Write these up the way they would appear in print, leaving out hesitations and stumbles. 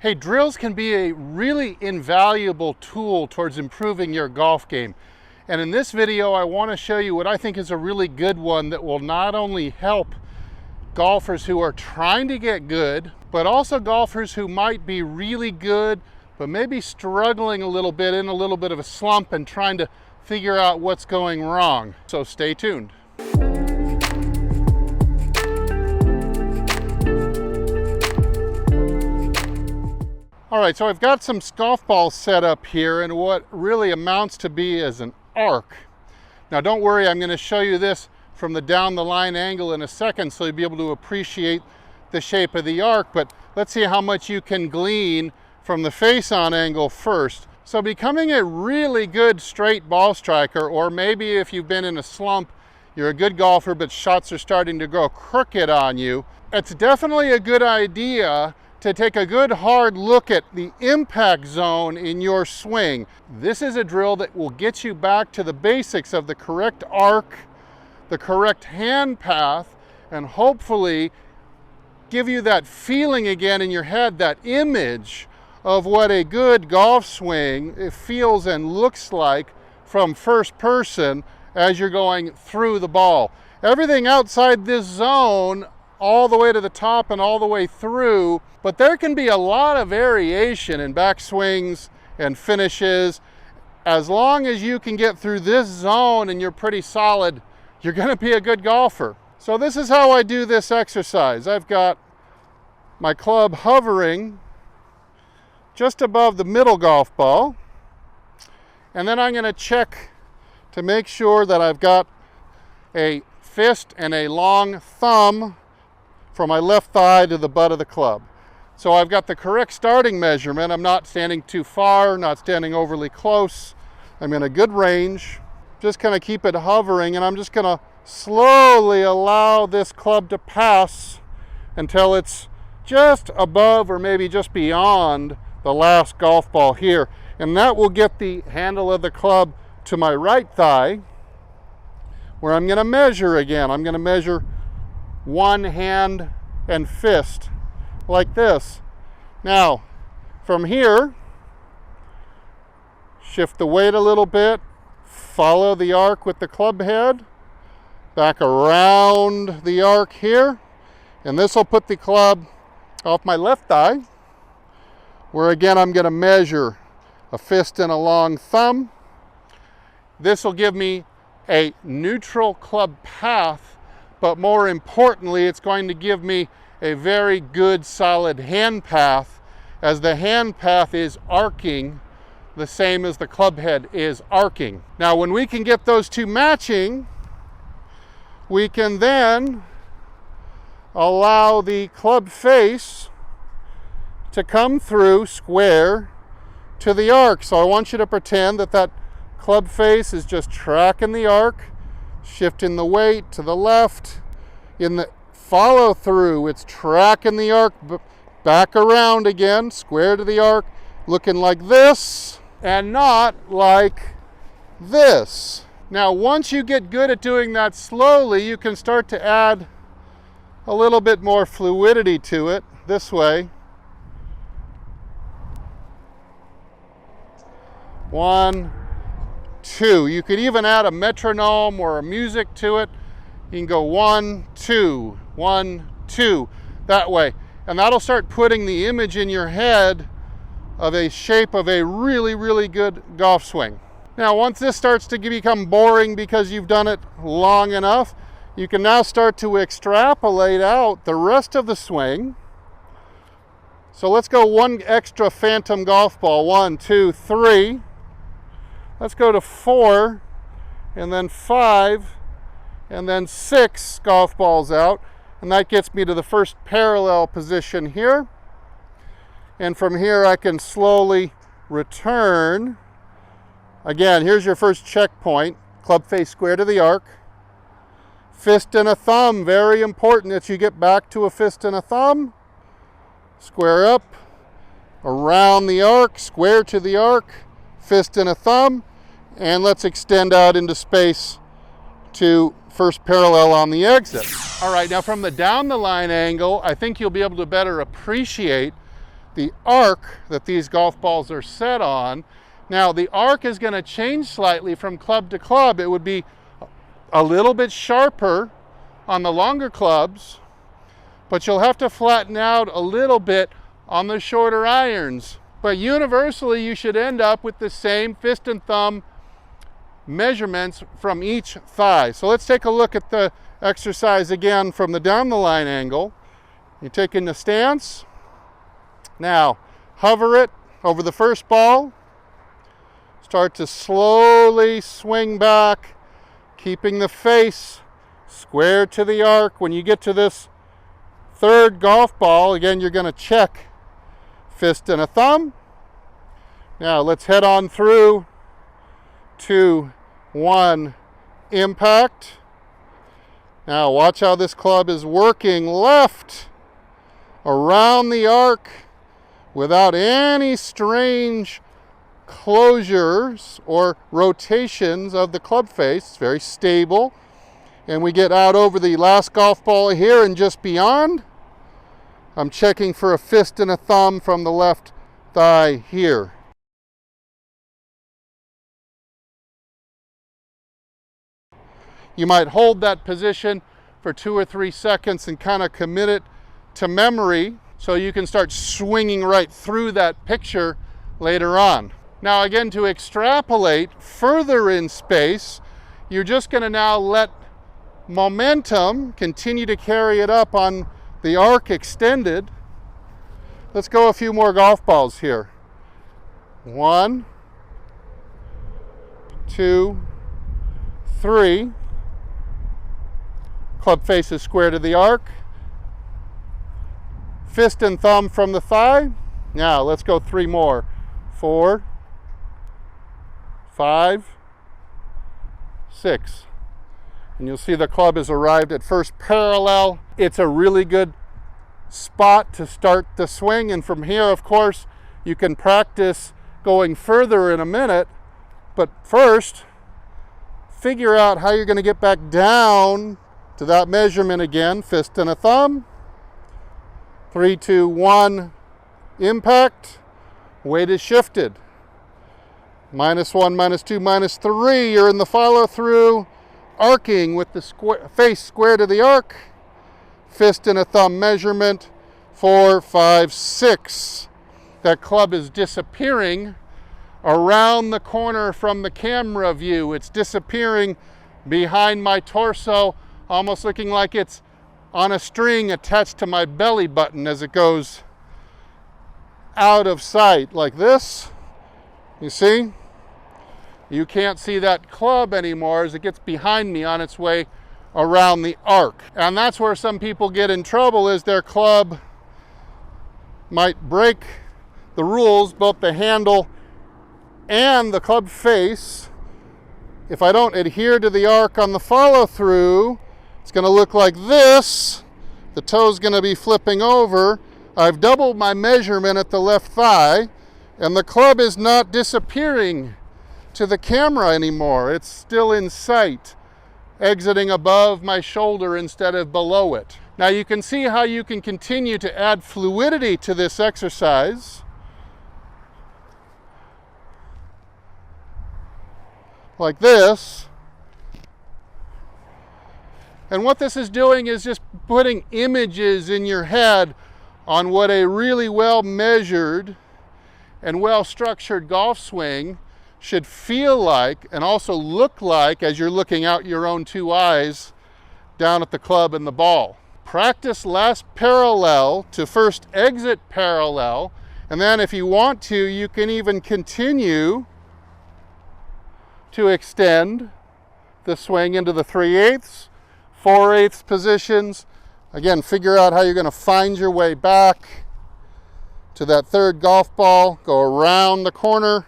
Hey, drills can be a really invaluable tool towards improving your golf game. And in this video, I want to show you what I think is a really good one that will not only help golfers who are trying to get good, but also golfers who might be really good, but maybe struggling a little bit, in a little bit of a slump and trying to figure out what's going wrong. So stay tuned. All right, so I've got some golf balls set up here and what really amounts to be as an arc. Now don't worry, I'm going to show you this from the down the line angle in a second so you'll be able to appreciate the shape of the arc, but let's see how much you can glean from the face on angle first. So becoming a really good straight ball striker, or maybe if you've been in a slump, you're a good golfer but shots are starting to go crooked on you, it's definitely a good idea to take a good hard look at the impact zone in your swing. This is a drill that will get you back to the basics of the correct arc, the correct hand path, and hopefully give you that feeling again in your head, that image of what a good golf swing feels and looks like from first person as you're going through the ball. Everything outside this zone, all the way to the top and all the way through, but there can be a lot of variation in backswings and finishes. As long as you can get through this zone and you're pretty solid, you're going to be a good golfer. So this is how I do this exercise. I've got my club hovering just above the middle golf ball, and then I'm going to check to make sure that I've got a fist and a long thumb from my left thigh to the butt of the club. So I've got the correct starting measurement. I'm not standing too far, not standing overly close. I'm in a good range. Just kind of keep it hovering, and I'm just going to slowly allow this club to pass until it's just above or maybe just beyond the last golf ball here. And that will get the handle of the club to my right thigh, where I'm going to measure again. I'm going to measure one hand and fist like this. Now from here, shift the weight a little bit, follow the arc with the club head back around the arc here, and this will put the club off my left thigh, where again I'm going to measure a fist and a long thumb. This will give me a neutral club path, but more importantly, it's going to give me a very good solid hand path, as the hand path is arcing the same as the club head is arcing. Now when we can get those two matching, we can then allow the club face to come through square to the arc. So I want you to pretend that that club face is just tracking the arc, shifting the weight to the left. In the follow through, it's tracking the arc back around again, square to the arc, looking like this and not like this. Now once you get good at doing that slowly, you can start to add a little bit more fluidity to it this way. 1, 2. You could even add a metronome or a music to it. You can go 1, 2, 1, 2, that way. And that'll start putting the image in your head of a shape of a really, really good golf swing. Now, once this starts to become boring because you've done it long enough, you can now start to extrapolate out the rest of the swing. So let's go one extra phantom golf ball. 1, 2, 3. Let's go to 4, and then 5, and then 6 golf balls out. And that gets me to the first parallel position here. And from here I can slowly return. Again, here's your first checkpoint. Club face square to the arc. Fist and a thumb, very important that you get back to a fist and a thumb. Square up, around the arc, square to the arc, fist and a thumb. And let's extend out into space to first parallel on the exit. All right, now from the down the line angle, I think you'll be able to better appreciate the arc that these golf balls are set on. Now, the arc is going to change slightly from club to club. It would be a little bit sharper on the longer clubs, but you'll have to flatten out a little bit on the shorter irons. But universally, you should end up with the same fist and thumb measurements from each thigh. So let's take a look at the exercise again from the down the line angle. You're taking the stance. Now, hover it over the first ball. Start to slowly swing back, keeping the face square to the arc. When you get to this third golf ball, again, you're going to check fist and a thumb. Now, let's head on through to 1 impact. Now, watch how this club is working left around the arc without any strange closures or rotations of the club face. It's very stable. And we get out over the last golf ball here and just beyond. I'm checking for a fist and a thumb from the left thigh here. You might hold that position for 2 or 3 seconds and kind of commit it to memory so you can start swinging right through that picture later on. Now again, to extrapolate further in space, you're just going to now let momentum continue to carry it up on the arc extended. Let's go a few more golf balls here. 1, 2, 3. Club face is square to the arc. Fist and thumb from the thigh. Now let's go 3 more. 4, 5, 6. And you'll see the club has arrived at first parallel. It's a really good spot to start the swing. And from here, of course, you can practice going further in a minute. But first, figure out how you're going to get back down to that measurement again. Fist and a thumb. 3, 2, 1, impact. Weight is shifted. -1, -2, -3. You're in the follow through, arcing with the face square to the arc. Fist and a thumb measurement. 4, 5, 6. That club is disappearing around the corner from the camera view. It's disappearing behind my torso, almost looking like it's on a string attached to my belly button as it goes out of sight like this. You see? You can't see that club anymore as it gets behind me on its way around the arc. And that's where some people get in trouble, is their club might break the rules, both the handle and the club face. If I don't adhere to the arc on the follow through, it's going to look like this. The toe's going to be flipping over. I've doubled my measurement at the left thigh, and the club is not disappearing to the camera anymore. It's still in sight, exiting above my shoulder instead of below it. Now you can see how you can continue to add fluidity to this exercise. Like this. And what this is doing is just putting images in your head on what a really well measured and well structured golf swing should feel like and also look like as you're looking out your own 2 eyes down at the club and the ball. Practice last parallel to first exit parallel, and then if you want to, you can even continue to extend the swing into the 3/8, 4/8 positions. Again, figure out how you're going to find your way back to that third golf ball, go around the corner,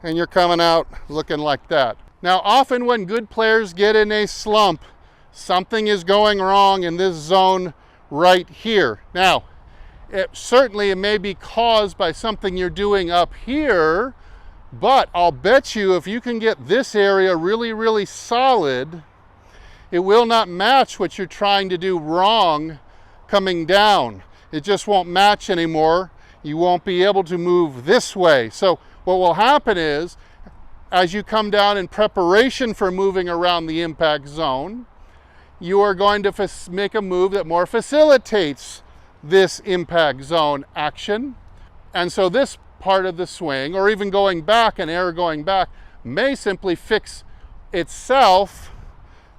and you're coming out looking like that. Now, often when good players get in a slump, something is going wrong in this zone right here. Now, it may be caused by something you're doing up here, but I'll bet you if you can get this area really, really solid, it will not match what you're trying to do wrong coming down. It just won't match anymore. You won't be able to move this way. So what will happen is, as you come down in preparation for moving around the impact zone, you are going to make a move that more facilitates this impact zone action. And so this part of the swing, or even going back, an error going back, may simply fix itself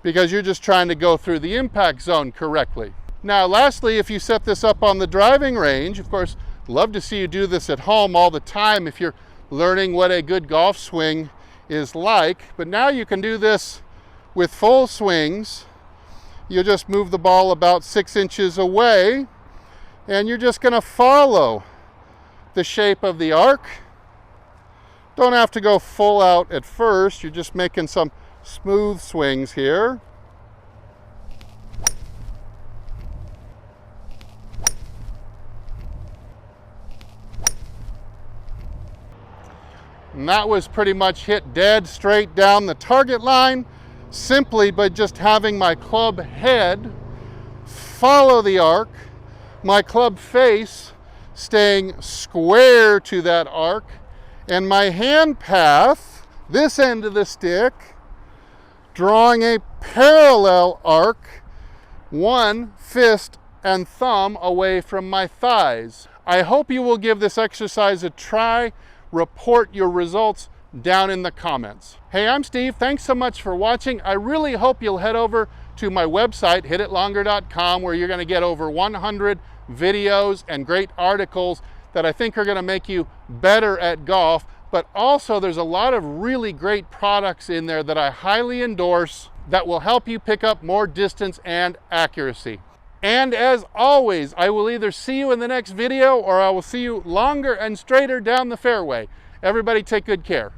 because you're just trying to go through the impact zone correctly. Now, lastly, if you set this up on the driving range, of course, love to see you do this at home all the time if you're learning what a good golf swing is like. But now you can do this with full swings. You'll just move the ball about 6 inches away, and you're just going to follow the shape of the arc. Don't have to go full out at first. You're just making some smooth swings here. And that was pretty much hit dead straight down the target line, simply by just having my club head follow the arc, my club face staying square to that arc, and my hand path, this end of the stick, drawing a parallel arc, one fist and thumb away from my thighs. I hope you will give this exercise a try. Report your results down in the comments. Hey, I'm Steve. Thanks so much for watching. I really hope you'll head over to my website, hititlonger.com, where you're going to get over 100 videos and great articles that I think are going to make you better at golf. But also there's a lot of really great products in there that I highly endorse that will help you pick up more distance and accuracy. And as always, I will either see you in the next video or I will see you longer and straighter down the fairway. Everybody take good care.